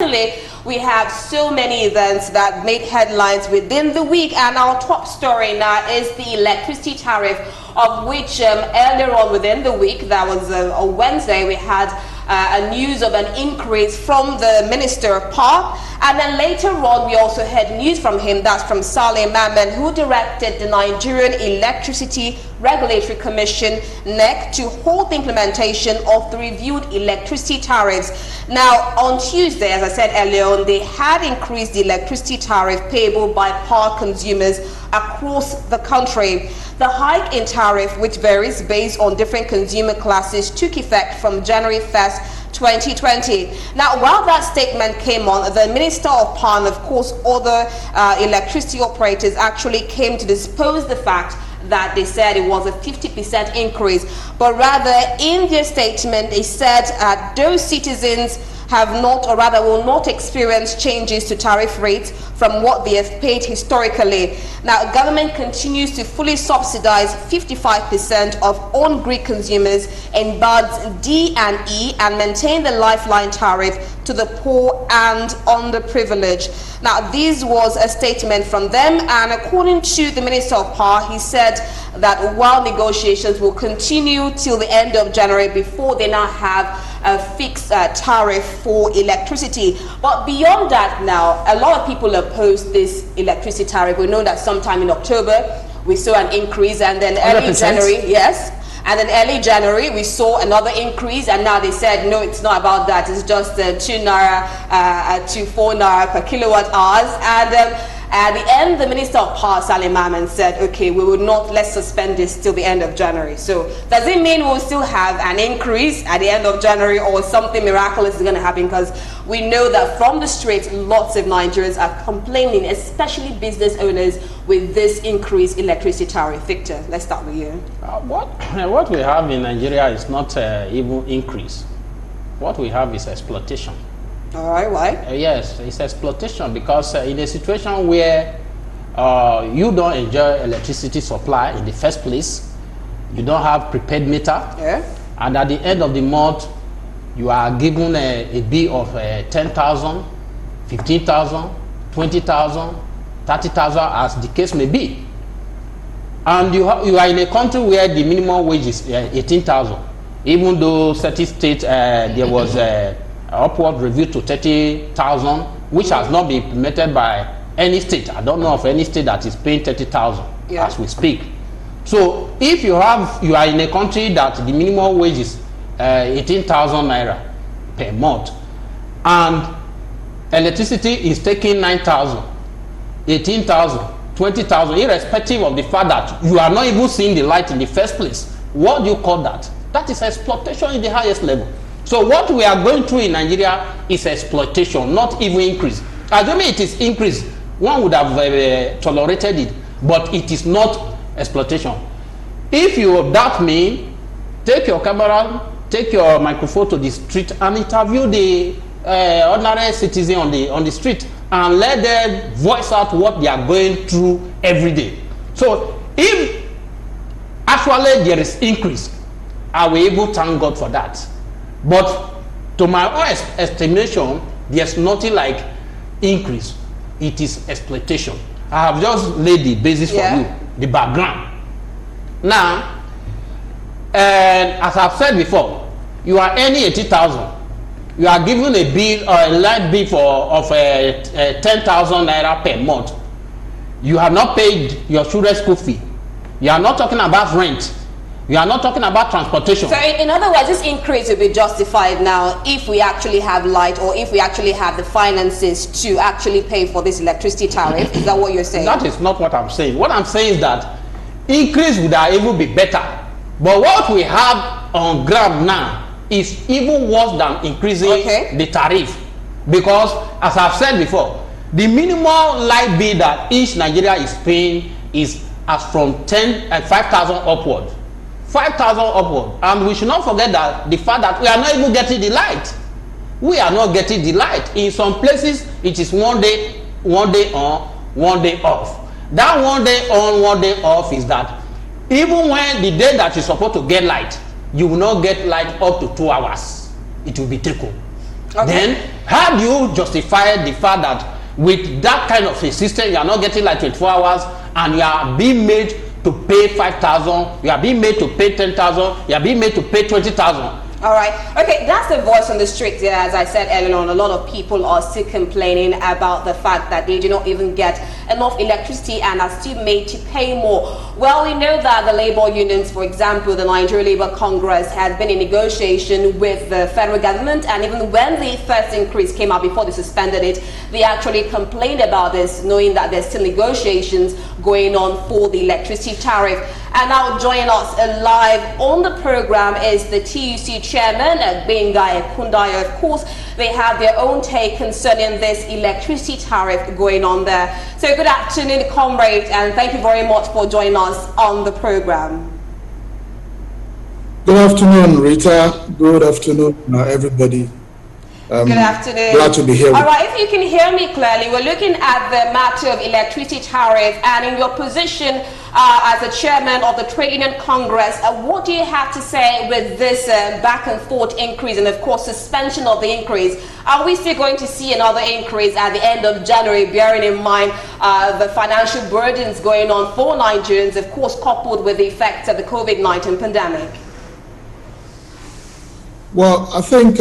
certainly we have so many events that made headlines within the week, and our top story now is the electricity tariff, of which earlier on within the week, that was on Wednesday, we had a news of an increase from the Minister of Power, and then later on we also had news from him, that's from Saleh Maman, who directed the Nigerian Electricity Regulatory Commission, NEC, to halt the implementation of the reviewed electricity tariffs. Now, on Tuesday, as I said earlier on, they had increased the electricity tariff payable by power consumers across the country. The hike in tariff, which varies based on different consumer classes, took effect from January 1st, 2020. Now, while that statement came on, the Minister of Power and, of course, other electricity operators actually came to dispose the fact that they said it was a 50% increase, but rather in their statement they said those citizens have not, or rather will not experience changes to tariff rates from what they have paid historically. Now, government continues to fully subsidize 55% of on-grid consumers in bands D and E and maintain the lifeline tariff to the poor and underprivileged. Now, this was a statement from them, and according to the Minister of Power, he said that while negotiations will continue till the end of January before they now have a fixed tariff for electricity. But beyond that now, a lot of people oppose this electricity tariff. We know that sometime in October we saw an increase, and then early 100%. January, yes, and then early January we saw another increase, and now they said no, it's not about that, it's just 2 naira to 4 naira per kilowatt hours. And at the end, the Minister of Power, Saleh Maman, said, okay, we will not, let's suspend this till the end of January. So does it mean we'll still have an increase at the end of January, or something miraculous is going to happen? Because we know that from the streets, lots of Nigerians are complaining, especially business owners, with this increased electricity tariff. Victor, let's start with you. What we have in Nigeria is not even increase. What we have is exploitation. All right, why? Yes, it's exploitation, because in a situation where you don't enjoy electricity supply in the first place, you don't have prepaid meter, yeah, and at the end of the month, you are given a bill of 10,000, 15,000, 20,000, 30,000, as the case may be. And you are in a country where the minimum wage is 18,000, even though certain states there was upward review to 30,000, which has not been implemented by any state. I don't know of any state that is paying 30,000 as we speak. So if you are in a country that the minimum wage is 18,000 naira per month, and electricity is taking 9,000, 18,000, 20,000, irrespective of the fact that you are not even seeing the light in the first place, what do you call that? That is exploitation in the highest level. So what we are going through in Nigeria is exploitation, not even increase. Assuming it is increase, one would have tolerated it, but it is not exploitation. If you doubt me, take your camera, take your microphone to the street and interview the ordinary citizen on the street, and let them voice out what they are going through every day. So if actually there is increase, I will able to thank God for that. But to my own estimation, there's nothing like increase. It is exploitation. I have just laid the basis for you, the background. Now, as I've said before, you are earning 80,000. You are given a bill or a light bill of 10,000 naira per month. You have not paid your children's school fee. You are not talking about rent. We are not talking about transportation. So in other words, this increase will be justified now if we actually have light, or if we actually have the finances to actually pay for this electricity tariff. Is that what you're saying? That is not what I'm saying. What I'm saying is that increase would have even be better. But what we have on ground now is even worse than increasing the tariff. Because as I've said before, the minimum light bill that each Nigeria is paying is as from 5,000 upward. 5,000 upward, and we should not forget that the fact that we are not even getting the light. We are not getting the light. In some places, it is one day on, one day off. That one day on, one day off is that even when the day that you're supposed to get light, you will not get light up to 2 hours. It will be taken. Okay. Then how do you justify the fact that with that kind of a system, you are not getting like 24 hours and you are being made to pay 5,000, you are being made to pay 10,000, you are being made to pay 20,000? All right. Okay, that's the voice on the street there. As I said earlier on, a lot of people are still complaining about the fact that they do not even get enough electricity and are still made to pay more. Well, we know that the labor unions, for example, the Nigeria Labour Congress, has been in negotiation with the federal government, and even when the first increase came out before they suspended it, they actually complained about this, knowing that there's still negotiations going on for the electricity tariff. And now joining us live on the program is the TUC chairman, Benga Kundayo. Of course, they have their own take concerning this electricity tariff going on there. So good afternoon, comrade, and thank you very much for joining us on the program. Good afternoon, Rita. Good afternoon, everybody. Good afternoon. Glad to be here. All right, if you can hear me clearly, we're looking at the matter of electricity tariff, and in your position as the chairman of the Trade Union Congress, what do you have to say with this back and forth increase and, of course, suspension of the increase? Are we still going to see another increase at the end of January, bearing in mind the financial burdens going on for Nigerians, of course, coupled with the effects of the COVID-19 pandemic? Well, I think,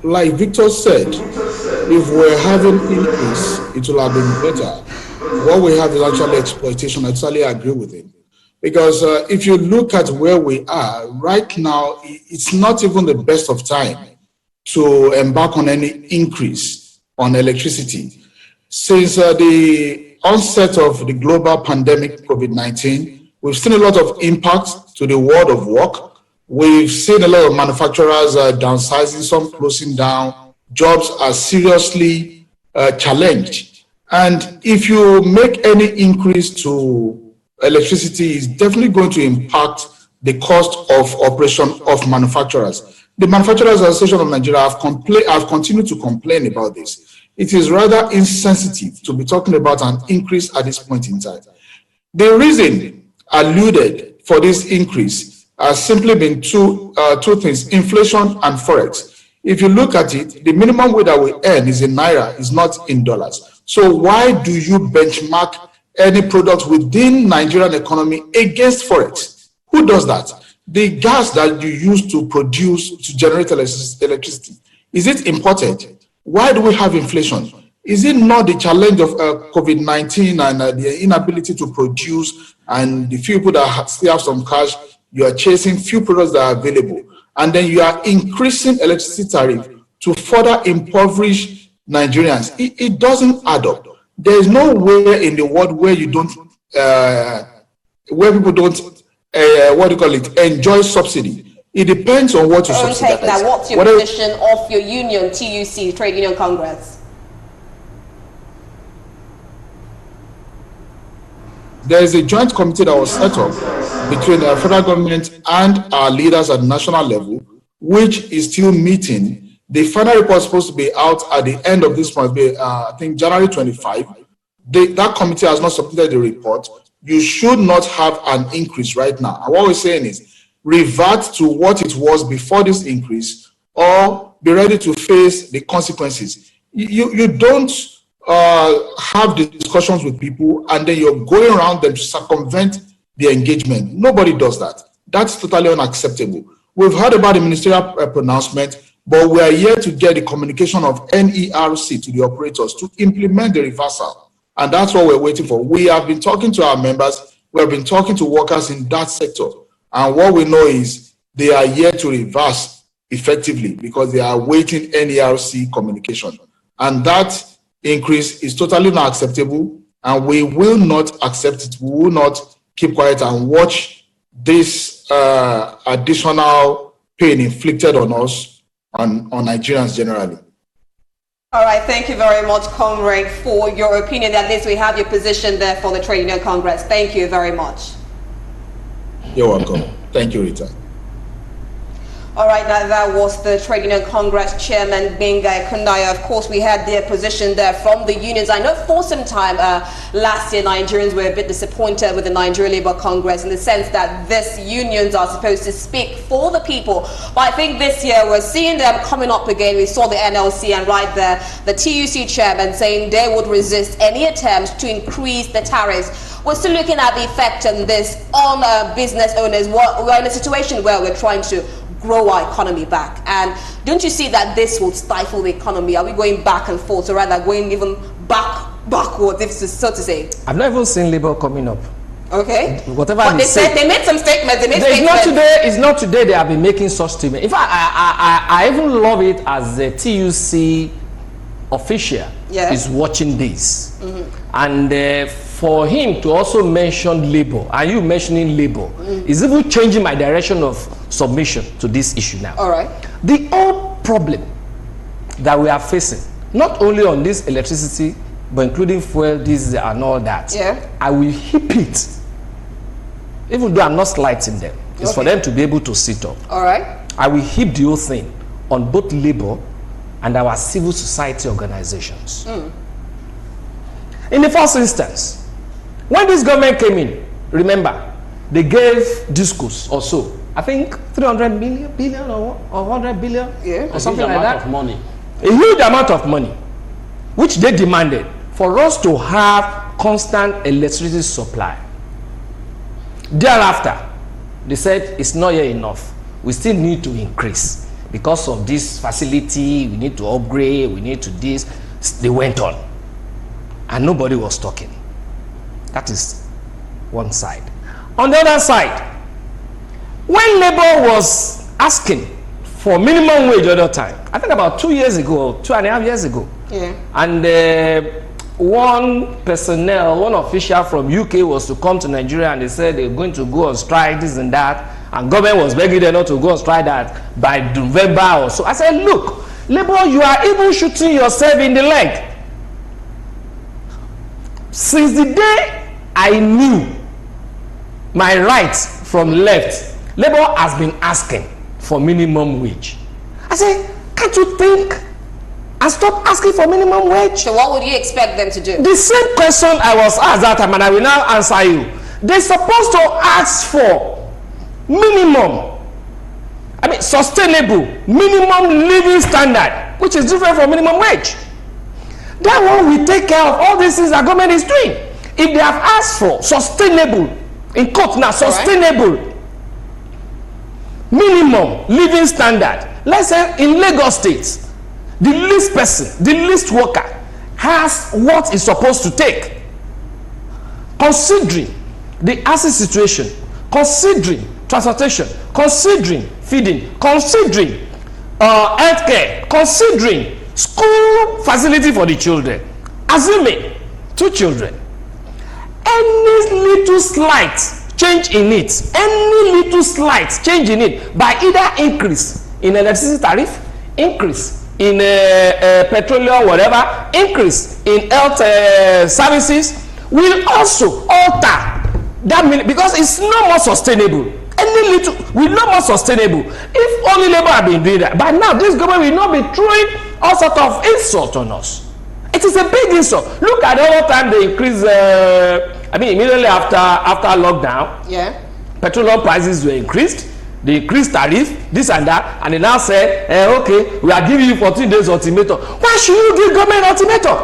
like Victor said, if we're having increase, it will have been better. What we have is actually exploitation. I totally agree with him. Because if you look at where we are right now, it's not even the best of time to embark on any increase on electricity. Since the onset of the global pandemic, COVID-19, we've seen a lot of impact to the world of work. We've seen a lot of manufacturers downsizing, some closing down. Jobs are seriously challenged. And if you make any increase to electricity, it's definitely going to impact the cost of operation of manufacturers. The Manufacturers Association of Nigeria have continued to complain about this. It is rather insensitive to be talking about an increase at this point in time. The reason alluded for this increase has simply been two things: inflation and forex. If you look at it, the minimum wage that we earn is in naira, is not in dollars. So why do you benchmark any product within Nigerian economy against forex? Who does that? The gas that you use to produce, to generate electricity, is it imported? Why do we have inflation? Is it not the challenge of COVID-19 and the inability to produce, and the few people that still have some cash? You are chasing few products that are available, and then you are increasing electricity tariff to further impoverish Nigerians. It doesn't add up. There is nowhere in the world where you don't, where people don't, enjoy subsidy. It depends on what you subsidize. Now, what's your position of your union, TUC, Trade Union Congress? There is a joint committee that was set up between the federal government and our leaders at the national level, which is still meeting. The final report is supposed to be out at the end of this month, I think January 25. That committee has not submitted the report. You should not have an increase right now. And what we're saying is revert to what it was before this increase, or be ready to face the consequences. You don't have the discussions with people and then you're going around them to circumvent the engagement. Nobody does that. That's totally unacceptable. We've heard about the ministerial pronouncement, but we are here to get the communication of NERC to the operators to implement the reversal. And that's what we're waiting for. We have been talking to our members. We have been talking to workers in that sector. And what we know is they are here to reverse effectively because they are waiting NERC communication. And that increase is totally not acceptable. And we will not accept it. We will not keep quiet and watch this additional pain inflicted on us, on Nigerians generally. All right, thank you very much, Comrade, for your opinion. At least we have your position there for the Trade Union Congress. Thank you very much. You're welcome. Thank you, Rita. All right, now that was the Trade Union Congress Chairman Benga Kundaya. Of course, we had their position there from the unions. I know for some time last year, Nigerians were a bit disappointed with the Nigeria Labour Congress in the sense that these unions are supposed to speak for the people. But I think this year we're seeing them coming up again. We saw the NLC and right there, the TUC chairman saying they would resist any attempts to increase the tariffs. We're still looking at the effect on this on business owners. We're in a situation where we're trying to grow our economy back, and don't you see that this will stifle the economy? Are we going back and forth, or rather going even backwards, if so to say? I've not even seen Labour coming up. Okay. Whatever but they said, they made some statements. It's not today they have been making such statements. In fact, I even love it as the TUC official is watching this, and for him to also mention Labour, and you mentioning Labour, is even changing my direction of submission to this issue now. All right. The old problem that we are facing, not only on this electricity, but including fuel, diesel, and all that, I will heap it, even though I'm not slighting them. It's for them to be able to sit up. All right. I will heap the whole thing on both Labour and our civil society organizations. In the first instance, when this government came in, remember, they gave discourse or so. I think 300 billion or 100 billion or something like that. Of money. A huge amount of money, which they demanded for us to have constant electricity supply. Thereafter, they said it's not yet enough. We still need to increase because of this facility. We need to upgrade. We need to this. They went on, and nobody was talking. That is one side. On the other side, when Labour was asking for minimum wage the other time, I think about 2 years ago, 2.5 years ago, and one official from UK was to come to Nigeria, and they said they were going to go on strike, this and that, and government was begging them not to go on strike that by November or so. I said, look, Labour, you are even shooting yourself in the leg. Since the day I knew my rights from left, Labour has been asking for minimum wage. I said, can't you think and stop asking for minimum wage? So what would you expect them to do? The same question I was asked that time, and I will now answer you. They're supposed to ask for minimum, sustainable minimum living standard, which is different from minimum wage. That one will take care of all these things that government is doing. If they have asked for sustainable, in quote now, sustainable minimum living standard, let's say in Lagos State, the least person, the least worker has what is supposed to take. Considering the asset situation, considering transportation, considering feeding, considering healthcare, considering school facility for the children, assuming 2 children, any little slight change in it, by either increase in electricity tariff, increase in petroleum, whatever, increase in health services, will also alter that, because it's no more sustainable. Any little will no more sustainable. If only Labour have been doing that, but now this government will not be throwing all sort of insult on us. It is a big insult. Look at the other time they increased, immediately after lockdown, petroleum prices were increased. They increased tariff, this and that, and they now say, okay, we are giving you 14 days ultimatum. Why should you give government ultimatum?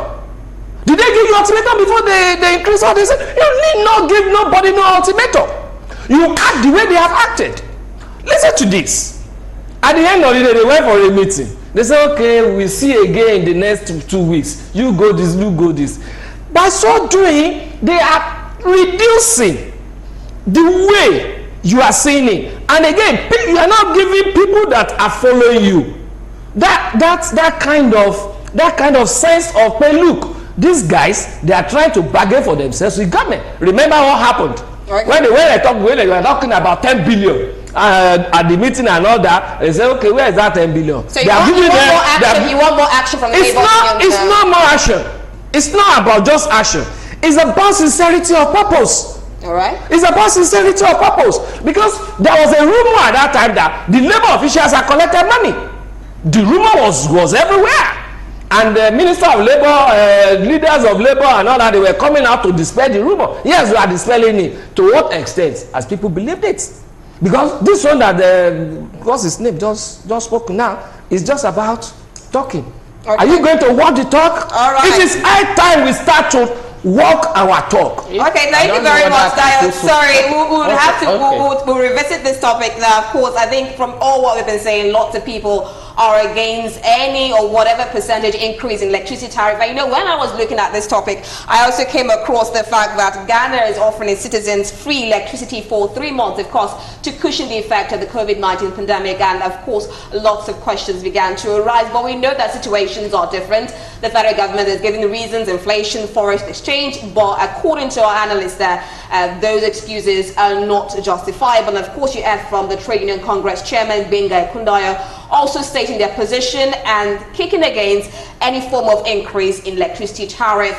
Did they give you ultimatum before they increase all this? You need not give nobody no ultimatum. You act the way they have acted. Listen to this. At the end of the day, they went for a meeting. They say, okay, we'll see again in the next 2 weeks. You go this, you go this. By so doing, they are reducing the way you are seeing it. And again, you are not giving people that are following you that kind of sense of, hey, look, these guys, they are trying to bargain for themselves with government. Remember what happened? Okay. When they were talking about 10 billion at the meeting and all that, they say, okay, where is that 10 billion? So you want more action from the Labour Union? It's not more action. It's not about just action. It's about sincerity of purpose. All right. It's about sincerity of purpose, because there was a rumor at that time that the labor officials had collected money. The rumor was everywhere, and the Minister of Labor, leaders of labor and all that, they were coming out to dispel the rumor. Yes, we are dispelling it. To what extent? As people believed it. Because this one that what's his name just spoke now is just about talking. Okay. Are you going to walk the talk? All right. It is high time we start to walk our talk. Okay, thank you very much, Dio. Sorry, we'll have to we'll revisit this topic now. Of course, I think from all what we've been saying, lots of people are against any or whatever percentage increase in electricity tariff. And you know, when I was looking at this topic, I also came across the fact that Ghana is offering its citizens free electricity for 3 months, of course, to cushion the effect of the COVID-19 pandemic. And of course, lots of questions began to arise. But we know that situations are different. The federal government is giving the reasons: inflation, foreign exchange. But according to our analysts there, those excuses are not justifiable. And of course, you heard from the Trade Union Congress Chairman, Benga Kundayo, also stating their position and kicking against any form of increase in electricity tariff.